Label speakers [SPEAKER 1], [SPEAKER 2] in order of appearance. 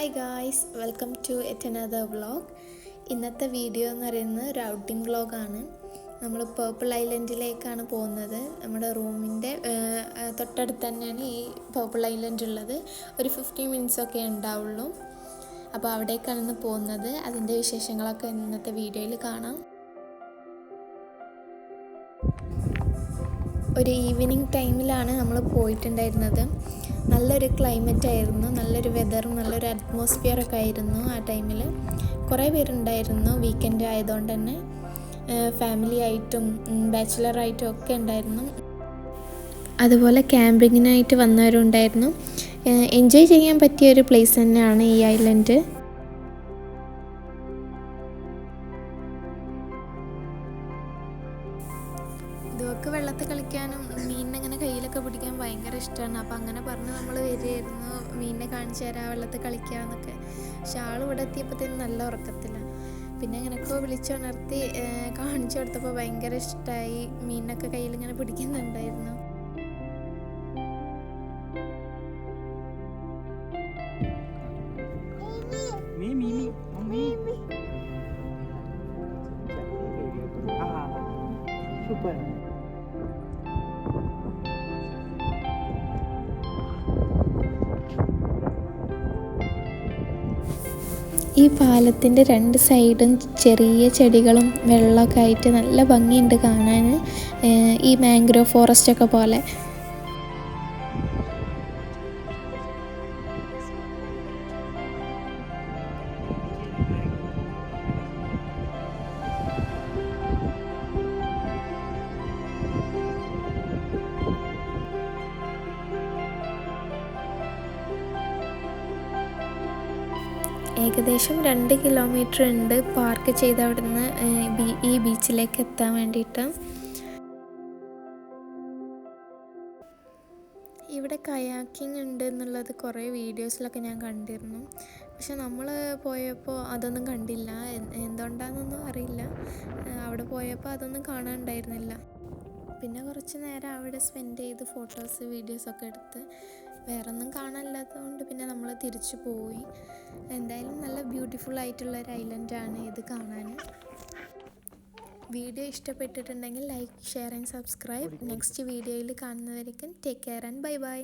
[SPEAKER 1] Hi guys, welcome to yet another vlog. ഇന്നത്തെ video എന്ന് പറയുന്നത് ഒരു ഔട്ടിംഗ് വ്ളോഗാണ്. നമ്മൾ പേർപ്പിൾ ഐലൻഡിലേക്കാണ് പോകുന്നത്. നമ്മുടെ റൂമിൻ്റെ തൊട്ടടുത്ത് തന്നെയാണ് ഈ പേർപ്പിൾ ഐലൻഡ് ഉള്ളത്. ഒരു 15 മിനിറ്റ്സ് ഒക്കെ ഉണ്ടാവുള്ളൂ. അപ്പോൾ അവിടേക്കാണ് ഇന്ന് പോകുന്നത്. അതിൻ്റെ വിശേഷങ്ങളൊക്കെ ഇന്നത്തെ വീഡിയോയിൽ കാണാം. ഒരു ഈവനിങ് ടൈമിലാണ് നമ്മൾ പോയിട്ടുണ്ടായിരുന്നത്. നല്ലൊരു ക്ലൈമറ്റ് ആയിരുന്നു, നല്ലൊരു വെതറും നല്ലൊരു അറ്റ്മോസ്ഫിയറൊക്കെ ആയിരുന്നു. ആ ടൈമിൽ കുറേ പേരുണ്ടായിരുന്നു. വീക്കെൻഡ് ആയതുകൊണ്ട് തന്നെ ഫാമിലി ആയിട്ടും ബാച്ചിലറായിട്ടും ഒക്കെ ഉണ്ടായിരുന്നു. അതുപോലെ ക്യാമ്പിങ്ങിനായിട്ട് വന്നവരുണ്ടായിരുന്നു. എൻജോയ് ചെയ്യാൻ പറ്റിയ ഒരു പ്ലേസ് തന്നെയാണ് ഈ ഐലൻഡ്. ഇതൊക്കെ വെള്ളത്തിൽ കളിക്കാനും മീനിനെ കയ്യിലൊക്കെ പിടിക്കാൻ ഭയങ്കര ഇഷ്ടമാണ്. അപ്പോൾ അങ്ങനെ പറഞ്ഞ് നമ്മൾ വരികയായിരുന്നു, മീനിനെ കാണിച്ചു തരാം, വെള്ളത്തിൽ കളിക്കാമെന്നൊക്കെ. പക്ഷെ ആൾ ഇവിടെ എത്തിയപ്പോഴത്തേനും നല്ല ഉറക്കത്തില്ല. പിന്നെ അങ്ങനെയൊക്കെ വിളിച്ചുണർത്തി കാണിച്ചു കൊടുത്തപ്പോൾ ഭയങ്കര ഇഷ്ടമായി. മീനിനൊക്കെ കയ്യിലിങ്ങനെ പിടിക്കുന്നുണ്ടായിരുന്നു. ഈ പാലത്തിൻ്റെ രണ്ട് സൈഡും ചെറിയ ചെടികളും വെള്ളമൊക്കെ ആയിട്ട് നല്ല ഭംഗിയുണ്ട് കാണാൻ. ഈ മാംഗ്രോവ് ഫോറസ്റ്റൊക്കെ പോലെ. ഏകദേശം 2 കിലോമീറ്റർ ഉണ്ട് പാർക്ക് ചെയ്ത് അവിടുന്ന് ഈ ബീച്ചിലേക്ക് എത്താൻ വേണ്ടിയിട്ട്. ഇവിടെ കയാക്കിംഗ് ഉണ്ട് എന്നുള്ളത് കുറേ വീഡിയോസിലൊക്കെ ഞാൻ കണ്ടിരുന്നു. പക്ഷെ നമ്മൾ പോയപ്പോൾ അതൊന്നും കണ്ടില്ല. എന്തുകൊണ്ടാണെന്നൊന്നും അറിയില്ല. അവിടെ പോയപ്പോൾ അതൊന്നും കാണാനുണ്ടായിരുന്നില്ല. പിന്നെ കുറച്ച് നേരം അവിടെ സ്പെൻഡ് ചെയ്ത് ഫോട്ടോസ് വീഡിയോസൊക്കെ എടുത്ത് വേറൊന്നും കാണാനില്ലാത്തതുകൊണ്ട് പിന്നെ നമ്മൾ തിരിച്ചു പോയി. എന്തായാലും നല്ല ബ്യൂട്ടിഫുൾ ആയിട്ടുള്ള ഒരു ഐലൻഡാണ് ഇത് കാണാൻ. വീഡിയോ ഇഷ്ടപ്പെട്ടിട്ടുണ്ടെങ്കിൽ like, share and subscribe. Next വീഡിയോയിൽ കാണുന്നവരേക്കും take care and bye by.